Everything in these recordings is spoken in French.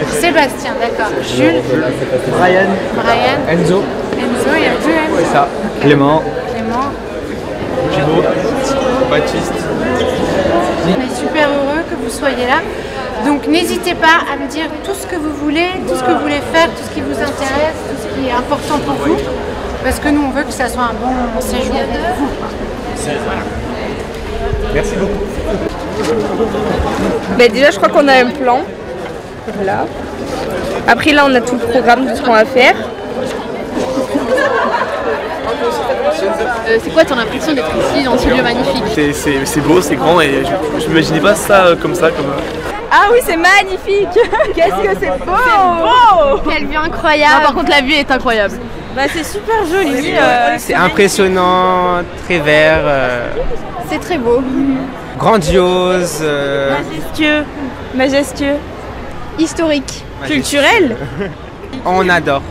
Sébastien, d'accord. Jules. Brian. Enzo. Il y a deux Enzo. C'est ça. Clément. Thibaut. Baptiste. On est super heureux que vous soyez là. Donc n'hésitez pas à me dire tout ce que vous voulez, tout ce que vous voulez faire, tout ce qui vous intéresse, tout ce qui est important pour vous. Parce que nous, on veut que ça soit un bon séjour pour vous. Merci beaucoup. Ben déjà, je crois qu'on a un plan. Voilà. Après, là, on a tout le programme de ce qu'on va faire. C'est quoi ton impression d'être ici dans ce lieu magnifique? C'est beau, c'est grand et je m'imaginais pas ça comme ça. Ah oui, c'est magnifique. Qu'est-ce que c'est beau. C'est beau. Quelle vue incroyable. Non, par contre, la vue est incroyable. Bah, c'est super joli. C'est impressionnant, très vert. C'est très beau. Grandiose. Majestueux. Historique. Culturel. On adore.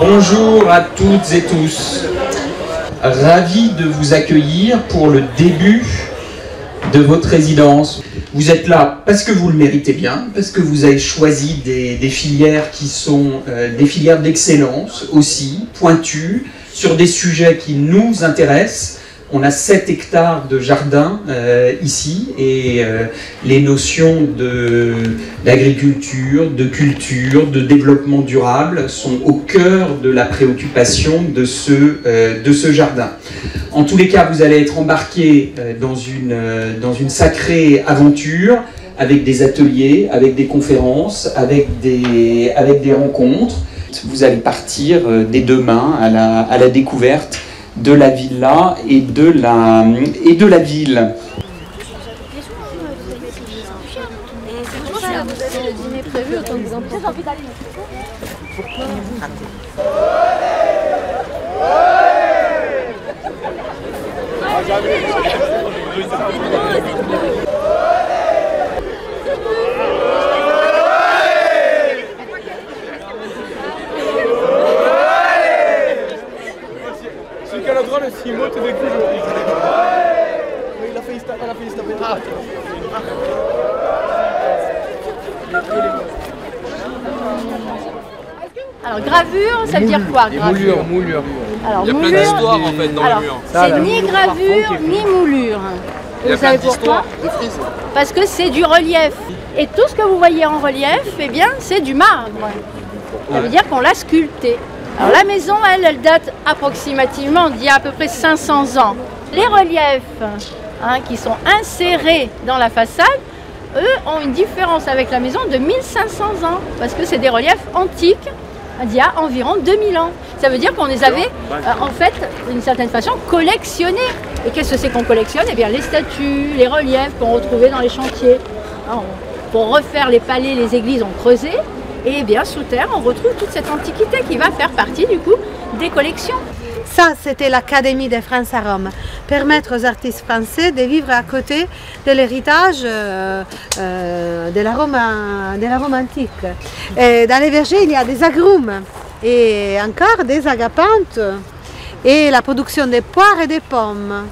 Bonjour à toutes et tous. Ravi de vous accueillir pour le début de votre résidence. Vous êtes là parce que vous le méritez bien, parce que vous avez choisi des filières qui sont des filières d'excellence aussi, pointues, sur des sujets qui nous intéressent. On a 7 hectares de jardin ici et les notions d'agriculture, de culture, de développement durable sont au cœur de la préoccupation de ce jardin. En tous les cas, vous allez être embarqués dans une sacrée aventure avec des ateliers, avec des conférences, avec des rencontres. Vous allez partir dès demain à la découverte de la villa et de la ville. Le Simo te découvre. Elle a fait stopper. Alors, gravure, ça veut dire quoi? Moulure. Alors, il y a plein d'histoires en fait dans le mur. C'est ni gravure ni moulure. Et vous savez pourquoi? Parce que c'est du relief. Et tout ce que vous voyez en relief, eh bien, c'est du marbre. Ça veut dire qu'on l'a sculpté. Alors la maison, elle date approximativement d'il y a à peu près 500 ans. Les reliefs qui sont insérés dans la façade, eux, ont une différence avec la maison de 1500 ans. Parce que c'est des reliefs antiques d'il y a environ 2000 ans. Ça veut dire qu'on les avait, en fait, d'une certaine façon, collectionnés. Et qu'est-ce que c'est qu'on collectionne? Eh bien, les statues, les reliefs qu'on retrouvait dans les chantiers. Pour refaire les palais, les églises, on creusait. Et bien sous terre, on retrouve toute cette antiquité qui va faire partie du coup des collections. Ça, c'était l'Académie de France à Rome. Permettre aux artistes français de vivre à côté de l'héritage de la Rome antique. Et dans les vergers, il y a des agrumes et encore des agapantes et la production des poires et des pommes.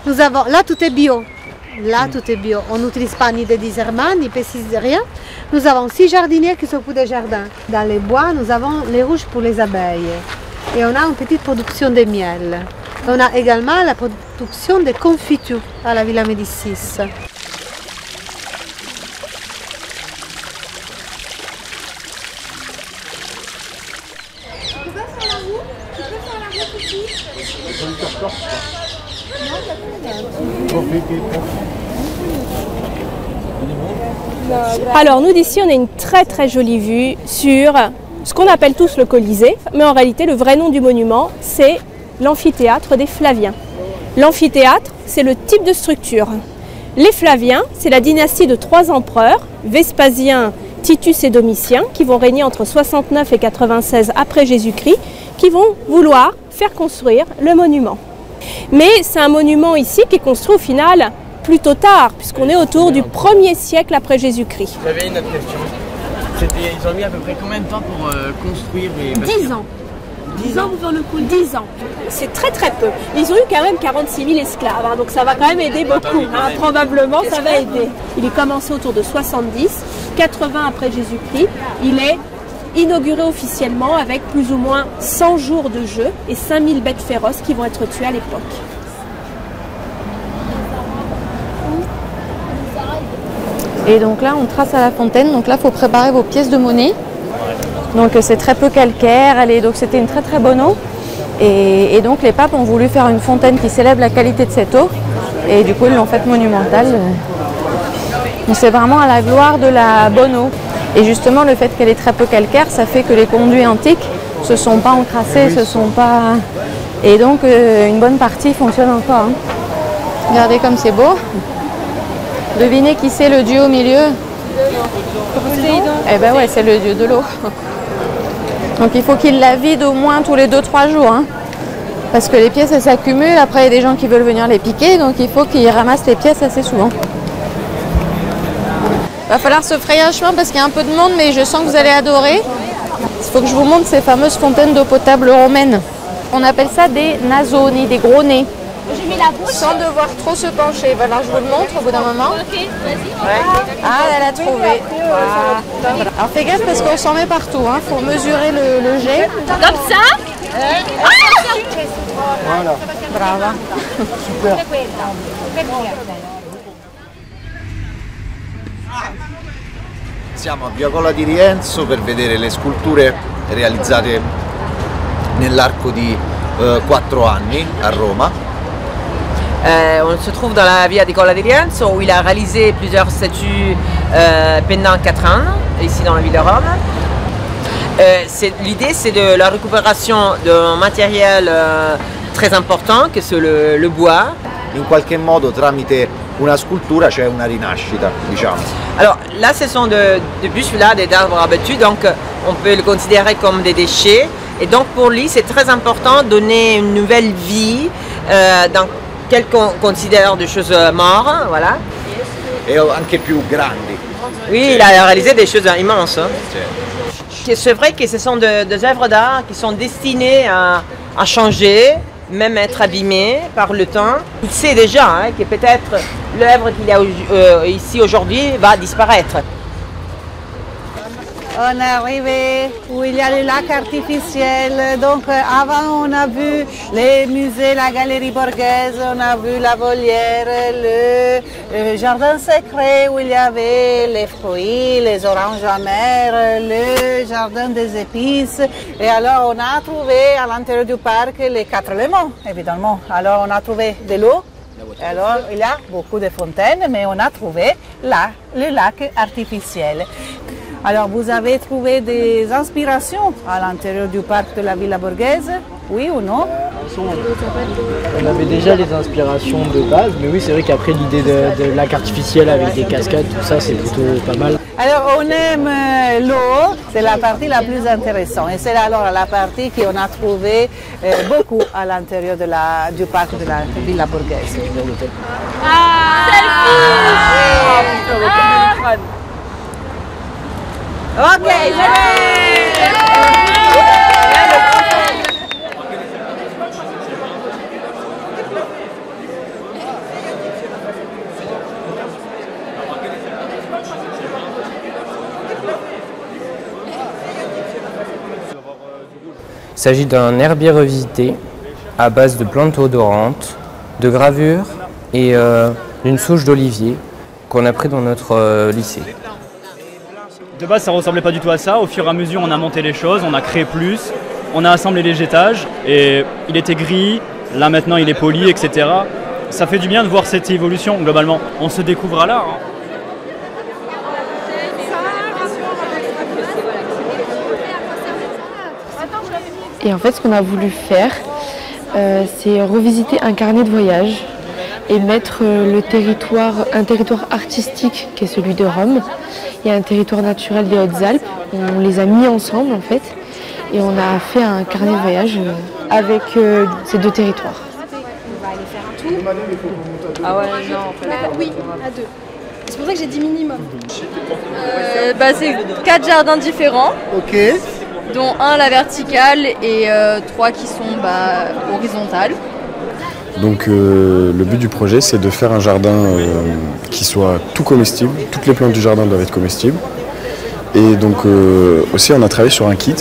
Nous avons, là, tout est bio. Là, tout est bio. On n'utilise pas ni de discernement, ni pesticide, rien. Nous avons 6 jardiniers qui s'occupent des jardins. Dans les bois, nous avons les ruches pour les abeilles. Et on a une petite production de miel. On a également la production de confitures à la Villa Médicis. Alors nous d'ici on a une très jolie vue sur ce qu'on appelle tous le Colisée, mais en réalité le vrai nom du monument c'est l'amphithéâtre des Flaviens. L'amphithéâtre c'est le type de structure. Les Flaviens c'est la dynastie de 3 empereurs, Vespasien, Titus et Domitien, qui vont régner entre 69 et 96 après Jésus-Christ, qui vont vouloir faire construire le monument. Mais c'est un monument ici qui est construit au final plutôt tard, puisqu'on est autour du 1er siècle après Jésus-Christ. J'avais une autre question. Ils ont mis à peu près combien de temps pour construire les bâtiments? 10 ans. 10 ans pour le coup, 10 ans. C'est très peu. Ils ont eu quand même 46 000 esclaves, hein, donc ça va quand même aider beaucoup. Hein, probablement, ça va aider. Il est commencé autour de 70, 80 après Jésus-Christ. Il est inauguré officiellement avec plus ou moins 100 jours de jeu et 5000 bêtes féroces qui vont être tuées à l'époque. Et donc là, on trace à la fontaine. Donc là, il faut préparer vos pièces de monnaie. Donc c'est très peu calcaire. Donc c'était une très bonne eau. Et donc les papes ont voulu faire une fontaine qui célèbre la qualité de cette eau. Et du coup, ils l'ont faite monumentale. Donc c'est vraiment à la gloire de la bonne eau. Et justement, le fait qu'elle est très peu calcaire, ça fait que les conduits antiques ne se sont pas encrassés, Et donc, une bonne partie fonctionne encore. Hein. Regardez comme c'est beau. Devinez qui c'est le dieu au milieu? Eh ben ouais, c'est le dieu de l'eau. Donc il faut qu'il la vide au moins tous les 2-3 jours. Hein. Parce que les pièces, elles s'accumulent. Après, il y a des gens qui veulent venir les piquer. Donc il faut qu'ils ramassent les pièces assez souvent. Il va falloir se frayer un chemin parce qu'il y a un peu de monde, mais je sens que vous allez adorer. Il faut que je vous montre ces fameuses fontaines d'eau potable romaines. On appelle ça des nasoni, des gros nez. J'ai mis la bouche. Sans devoir trop se pencher. Alors je vous le montre au bout d'un moment. Ok, vas-y. Ouais. Ah, elle a trouvé. Voilà. Alors fais gaffe parce qu'on s'en met partout. Il faut mesurer le jet. Comme ça. Voilà. Brava. Super. Siamo a Via Colla di Rienzo per vedere le sculture realizzate nell'arco di 4 anni a Roma. On se trouve dans la Via di Colla di Rienzo où il a réalisé plusieurs statues pendant 4 ans, ici dans la ville de Rome. L'idée c'est de la récupération d'un matériel très important que c'est le bois. In qualche modo tramite una scultura c'è una rinascita, diciamo. Alors là ce sont de bûches là, des arbres abattus, donc on peut le considérer comme des déchets. Et donc pour lui c'est très important de donner une nouvelle vie dans quel qu'on considère des choses mortes, voilà. Et anche più grandi. Oui, il a réalisé des choses immenses. Hein. C'est vrai que ce sont des œuvres d'art qui sont destinées à changer, même être abîmées par le temps. Il sait déjà hein, que peut-être l'œuvre qu'il a ici aujourd'hui va disparaître. On est arrivé où il y a les lacs artificiels. Donc avant on a vu les musées, la galerie Borghese, on a vu la volière, le jardin secret où il y avait les fruits, les oranges amères, le jardin des épices. Et alors on a trouvé à l'intérieur du parc les 4 éléments, évidemment. Alors on a trouvé de l'eau. Alors il y a beaucoup de fontaines, mais on a trouvé là le lac artificiel. Alors, vous avez trouvé des inspirations à l'intérieur du parc de la Villa Borghese, oui ou non? On avait déjà les inspirations de base, mais oui, c'est vrai qu'après l'idée de lac artificiel avec des cascades, tout ça, c'est plutôt pas mal. Alors on aime l'eau, c'est la partie la plus intéressante. Et c'est alors la partie qu'on a trouvé beaucoup à l'intérieur du parc de la Villa Borghese. Ok, Il s'agit d'un herbier revisité à base de plantes odorantes, de gravures et d'une souche d'olivier qu'on a pris dans notre lycée. De base, ça ressemblait pas du tout à ça. Au fur et à mesure, on a monté les choses, on a créé plus, on a assemblé les étages et il était gris, là maintenant il est poli, etc. Ça fait du bien de voir cette évolution globalement. On se découvre à l'art. Hein. Et en fait, ce qu'on a voulu faire, c'est revisiter un carnet de voyage et mettre un territoire artistique qui est celui de Rome et un territoire naturel des Hautes-Alpes. On les a mis ensemble en fait et on a fait un carnet de voyage avec ces deux territoires. On va aller faire un tour. Ah ouais, non, en fait. Oui, à deux. C'est pour ça que j'ai dit minimum. C'est 4 jardins différents. Ok. Dont un la verticale et 3 qui sont horizontales. Donc le but du projet, c'est de faire un jardin qui soit tout comestible. Toutes les plantes du jardin doivent être comestibles. Et donc aussi on a travaillé sur un kit,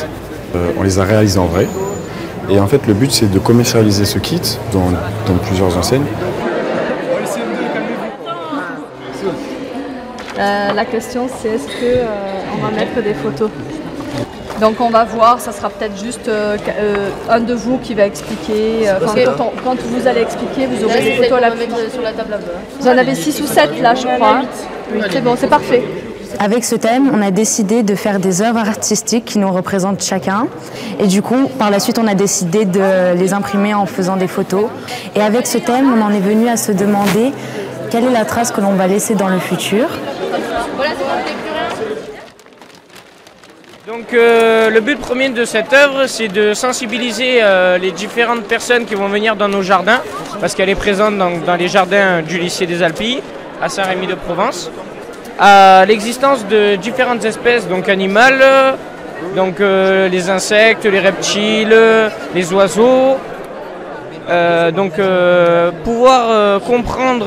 on les a réalisés en vrai. Et en fait le but c'est de commercialiser ce kit dans plusieurs enseignes. La question c'est est-ce qu'on va mettre des photos? Donc on va voir, ça sera peut-être juste un de vous qui va expliquer. Quand vous allez expliquer, vous aurez des photos à la sur la table là-bas. Vous en avez 6 ou 7 là, je crois. Oui, c'est bon, c'est parfait. Avec ce thème, on a décidé de faire des œuvres artistiques qui nous représentent chacun. Et du coup, par la suite, on a décidé de les imprimer en faisant des photos. Et avec ce thème, on en est venu à se demander quelle est la trace que l'on va laisser dans le futur. Donc le but premier de cette œuvre, c'est de sensibiliser les différentes personnes qui vont venir dans nos jardins, parce qu'elle est présente dans les jardins du lycée des Alpilles, à Saint-Rémy-de-Provence, à l'existence de différentes espèces animales, les insectes, les reptiles, les oiseaux, pouvoir comprendre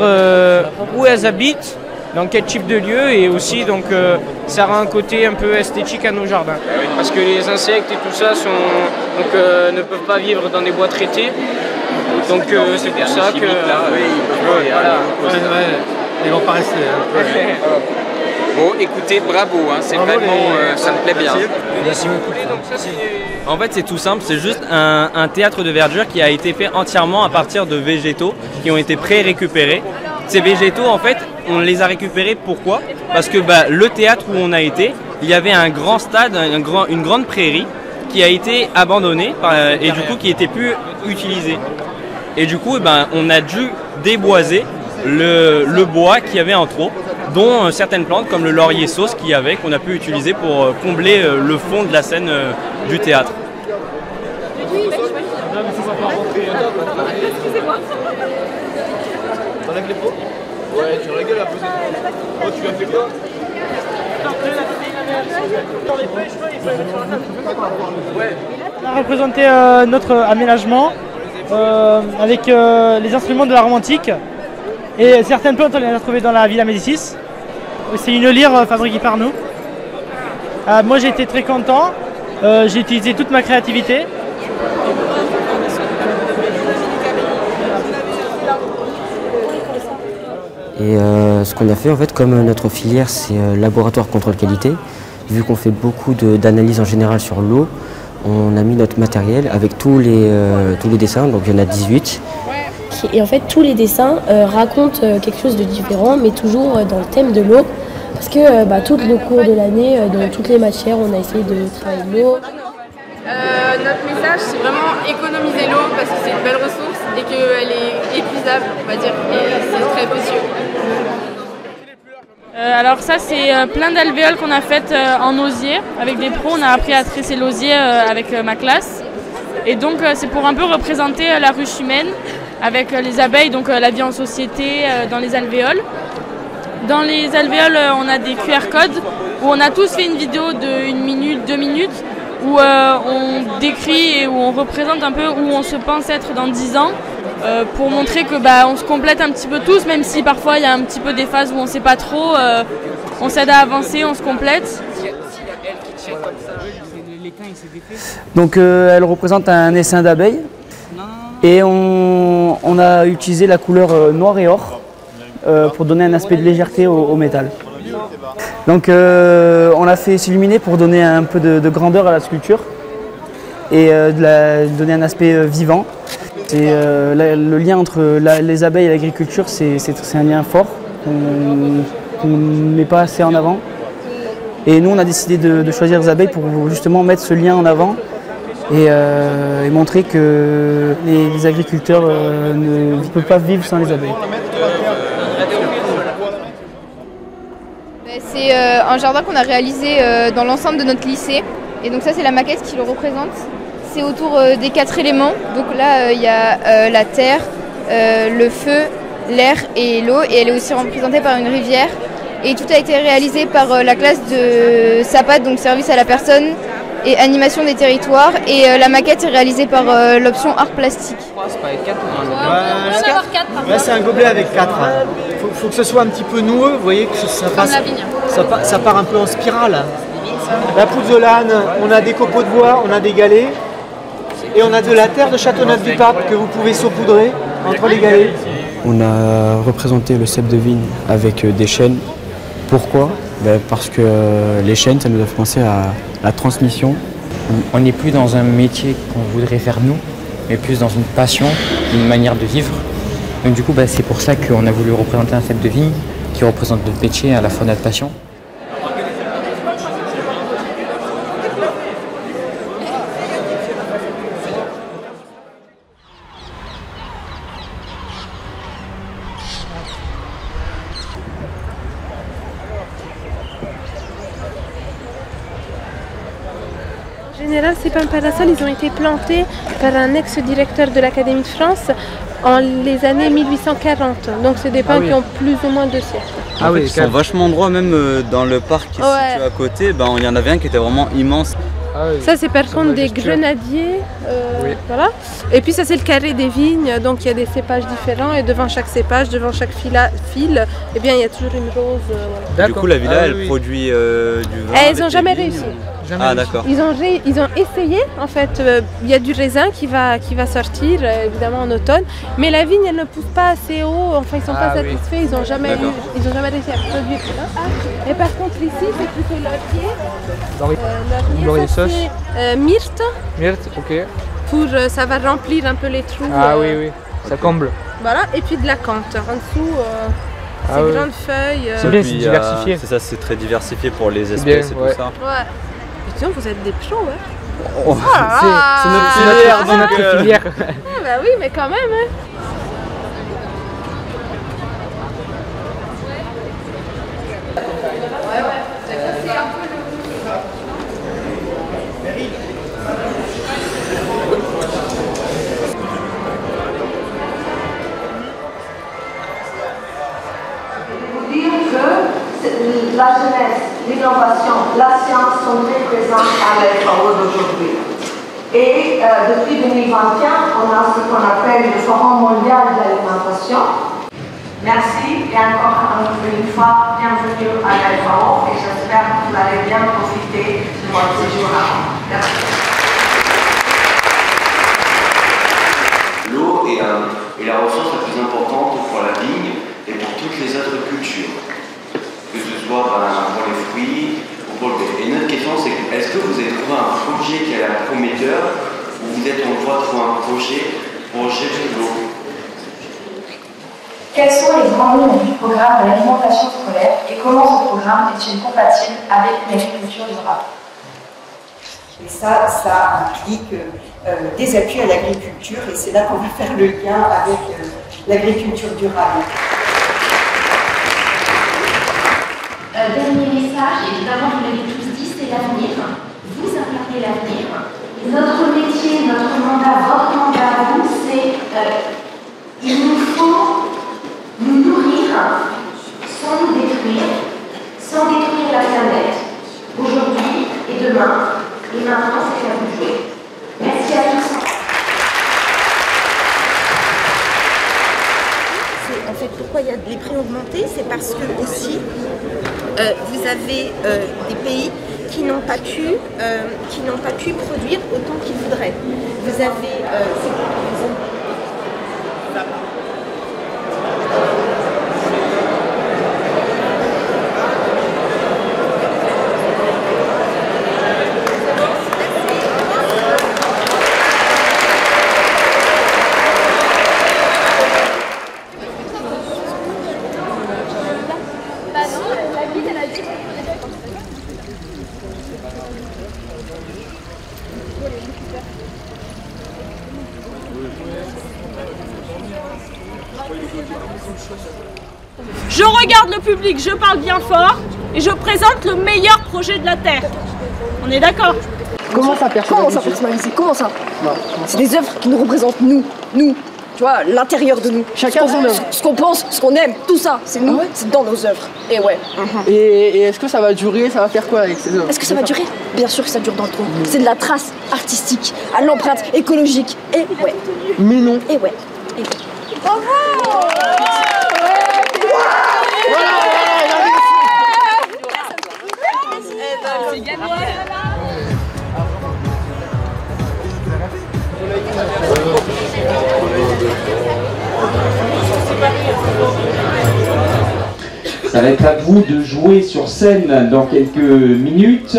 où elles habitent, dans quel type de lieu, et aussi ça rend un côté un peu esthétique à nos jardins. Parce que les insectes et tout ça ne peuvent pas vivre dans des bois traités. Donc c'est pour ça que... Ils vont pas rester. Bon, écoutez, bravo, c'est vraiment, ça me plaît bien. En fait, c'est tout simple, c'est juste un théâtre de verdure qui a été fait entièrement à partir de végétaux qui ont été pré-récupérés. Ces végétaux, en fait, on les a récupérés. Pourquoi? Parce que le théâtre où on a été, il y avait un grand stade, une grande prairie qui a été abandonnée et du coup qui n'était plus utilisée. Et du coup, on a dû déboiser le bois qu'il y avait en trop, dont certaines plantes comme le laurier sauce qu'on a pu utiliser pour combler le fond de la scène du théâtre. T'enlèves les pots? Ouais, tu rigoles à poser. Oh, tu as fait quoi? On a représenté notre aménagement avec les instruments de la Rome antique. Et certaines plantes, on les a trouvées dans la Villa Médicis. C'est une lyre fabriquée par nous. Moi, j'ai été très content. J'ai utilisé toute ma créativité. Et ce qu'on a fait en fait, comme notre filière c'est laboratoire contrôle qualité, vu qu'on fait beaucoup d'analyses en général sur l'eau, on a mis notre matériel avec tous les dessins, donc il y en a 18. Et en fait tous les dessins racontent quelque chose de différent, mais toujours dans le thème de l'eau, parce que tout le cours de l'année, dans toutes les matières, on a essayé de travailler l'eau. Notre message, c'est vraiment économiser l'eau parce que c'est une belle ressource et qu'elle est épuisable, on va dire, et c'est très précieux. Alors ça, c'est plein d'alvéoles qu'on a faites en osier. Avec des pros, on a appris à tresser l'osier avec ma classe. Et donc, c'est pour un peu représenter la ruche humaine avec les abeilles, donc la vie en société dans les alvéoles. Dans les alvéoles, on a des QR codes où on a tous fait une vidéo de 1 minute, 2 minutes où on décrit et où on représente un peu où on se pense être dans 10 ans pour montrer que on se complète un petit peu tous, même si parfois il y a un petit peu des phases où on ne sait pas trop, on s'aide à avancer, on se complète. Donc elle représente un essaim d'abeilles et on a utilisé la couleur noir et or pour donner un aspect de légèreté au métal. Donc on l'a fait s'illuminer pour donner un peu de grandeur à la sculpture et donner un aspect vivant. Le lien entre les abeilles et l'agriculture, c'est un lien fort qu'on ne met pas assez en avant. Et nous, on a décidé de choisir les abeilles pour justement mettre ce lien en avant et montrer que les agriculteurs ne peuvent pas vivre sans les abeilles. C'est un jardin qu'on a réalisé dans l'ensemble de notre lycée. Et donc ça, c'est la maquette qui le représente. C'est autour des 4 éléments. Donc là, il y a la terre, le feu, l'air et l'eau. Et elle est aussi représentée par une rivière. Et tout a été réalisé par la classe de SAPAT, donc service à la personne et animation des territoires. Et la maquette est réalisée par l'option art plastique. Là, c'est un gobelet avec 4. Faut que ce soit un petit peu noueux, vous voyez, que ça part un peu en spirale. La pouzzolane, on a des copeaux de bois, on a des galets. Et on a de la terre de Châteauneuf-du-Pape que vous pouvez saupoudrer entre les galets. On a représenté le cep de vigne avec des chênes. Pourquoi? Parce que les chênes, ça nous a fait penser à la transmission. On n'est plus dans un métier qu'on voudrait faire nous, mais plus dans une passion, une manière de vivre. Donc du coup, c'est pour ça qu'on a voulu représenter un cep de vigne qui représente notre métier, à la fois notre passion. En général, ces pins parasols, ils ont été plantés par un ex-directeur de l'Académie de France en les années 1840. Donc c'est des pins qui ont plus ou moins 2 siècles. Ah oui, ils sont vachement droits, même dans le parc qui est situé à côté, il y en avait un qui était vraiment immense. Ça c'est par contre des grenadiers, voilà. Et puis ça c'est le carré des vignes, donc il y a des cépages différents et devant chaque cépage, devant chaque fil, eh bien il y a toujours une rose. Voilà. Du coup la villa elle produit du vin. Elles n'ont jamais réussi. Ah d'accord. Ils ont essayé, en fait, il y a du raisin qui va sortir évidemment en automne, mais la vigne elle ne pousse pas assez haut, enfin ils ne sont pas satisfaits, ils n'ont jamais réussi à produire ça. Et par contre ici c'est plutôt laurier, ça c'est myrte. Myrte, ok. Ça va remplir un peu les trous. Ah oui, ça comble. Voilà, et puis de la cante en dessous. Ces grandes feuilles. C'est bien, c'est diversifié. C'est ça, c'est très diversifié pour les espèces et tout ça. Ouais. Putain, vous êtes des pros, ouais. Oh, c'est notre filière. Ah bah oui, mais quand même, hein. La jeunesse, l'innovation, la science sont très présentes à l'FAO d'aujourd'hui. Et depuis 2021, on a ce qu'on appelle le Forum mondial de l'alimentation. Merci et encore une fois, bienvenue à l'FAO et j'espère que vous allez bien profiter de votre séjour à Rome. Merci. L'eau est la ressource la plus importante pour la vigne et pour toutes les autres cultures. Que ce soit pour les fruits ou pour le blé. Et notre question c'est est-ce que vous avez trouvé un projet qui a l'air prometteur ou vous êtes en voie de trouver un projet pour gérer l'eau? Quelles sont les grandes lignes du programme de l'alimentation scolaire et comment ce programme est-il compatible avec l'agriculture durable? Et ça implique des appuis à l'agriculture, et c'est là qu'on va faire le lien avec l'agriculture durable. Dernier message, évidemment vous l'avez tous dit, c'est l'avenir. Vous incarnez l'avenir. Notre métier, notre mandat, votre mandat à vous, c'est il nous faut nous nourrir sans nous détruire, sans détruire la planète. Aujourd'hui et demain, et maintenant c'est à vous de jouer. Merci à tous. En fait, pourquoi il y a les prix augmentés, c'est parce que aussi vous avez des pays qui n'ont pas pu produire autant qu'ils voudraient. Vous avez Je regarde le public, je parle bien fort et je présente le meilleur projet de la Terre. On est d'accord? Comment ça personnaliser? Comment ça? C'est des œuvres qui nous représentent nous. Tu vois, l'intérieur de nous. Chacun son œuvre. Ce qu'on pense, ce qu'on aime, tout ça, c'est nous, c'est dans nos œuvres. Et ouais. Et est-ce que ça va durer? Ça va faire quoi avec ces œuvres? Est-ce que ça va durer? Bien sûr que ça dure dans le temps. C'est de la trace artistique, à l'empreinte écologique. Et ouais. Mais non. Et ouais. Bravo! C'est gagné. Ça va être à vous de jouer sur scène dans quelques minutes.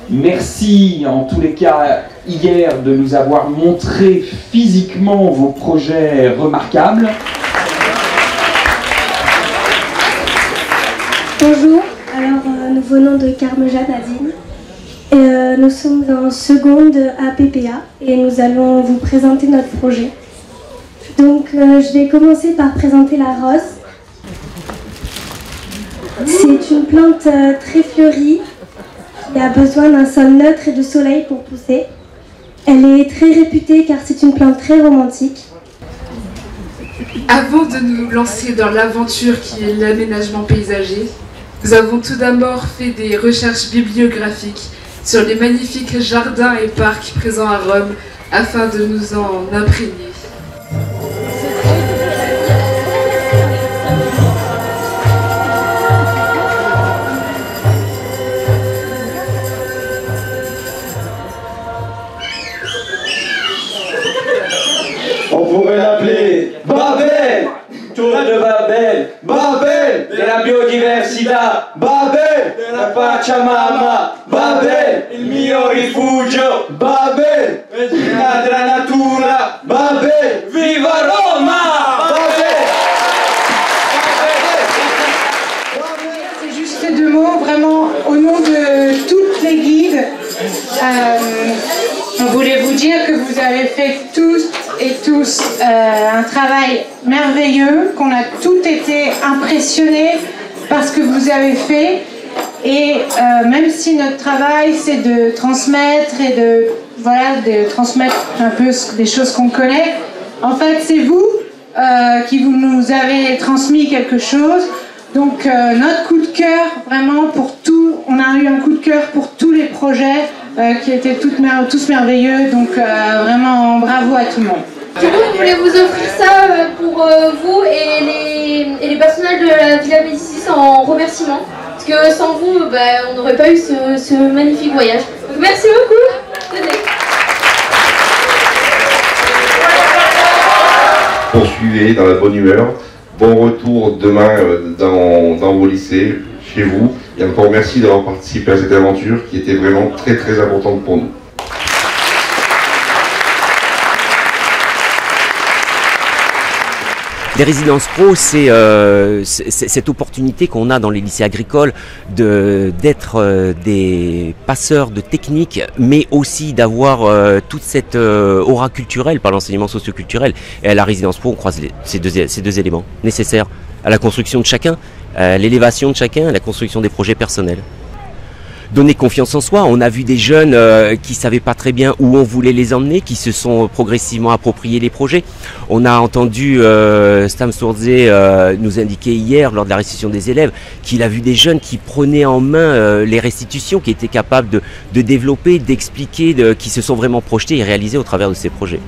Merci en tous les cas hier de nous avoir montré physiquement vos projets remarquables. Bonjour, alors nous venons de Carmeja d'Azine et nous sommes en seconde à PPA et nous allons vous présenter notre projet. Donc je vais commencer par présenter la rose. C'est une plante très fleurie qui a besoin d'un sol neutre et de soleil pour pousser. Elle est très réputée car c'est une plante très romantique. Avant de nous lancer dans l'aventure qui est l'aménagement paysager, nous avons tout d'abord fait des recherches bibliographiques sur les magnifiques jardins et parcs présents à Rome afin de nous en imprégner. On pourrait l'appeler Babel, Tour de Babel, Babel de la biodiversità, Babel de la Pachamama, Babel il mio rifugio, Babel della natura, Babel viva Roma, C'est juste ces deux mots, vraiment au nom de toutes les guides. On voulait vous dire que vous avez fait tous et tous un travail merveilleux, qu'on a tous été impressionnés par ce que vous avez fait. Et même si notre travail c'est de transmettre et de transmettre un peu des choses qu'on connaît, en fait c'est vous qui nous avez transmis quelque chose. Donc notre coup de cœur vraiment pour tout, on a eu un coup de cœur pour tous les projets qui étaient tous merveilleux, donc vraiment bravo à tout le monde. Du coup, on voulait vous offrir ça pour vous et les personnels de la Villa Médicis en remerciement. Parce que sans vous, on n'aurait pas eu ce magnifique voyage. Donc merci beaucoup. Tenez. Poursuivez dans la bonne humeur. Bon retour demain dans vos lycées, chez vous. Et encore merci d'avoir participé à cette aventure qui était vraiment très très importante pour nous. Des résidences pro, c'est cette opportunité qu'on a dans les lycées agricoles d'être des passeurs de techniques, mais aussi d'avoir toute cette aura culturelle par l'enseignement socio-culturel. Et à la résidence pro, on croise ces deux éléments nécessaires à la construction de chacun, à l'élévation de chacun, à la construction des projets personnels. Donner confiance en soi. On a vu des jeunes qui ne savaient pas très bien où on voulait les emmener, qui se sont progressivement appropriés les projets. On a entendu Stam Sourdze nous indiquer hier, lors de la restitution des élèves, qu'il a vu des jeunes qui prenaient en main les restitutions, qui étaient capables de développer, d'expliquer, qui se sont vraiment projetés et réalisés au travers de ces projets.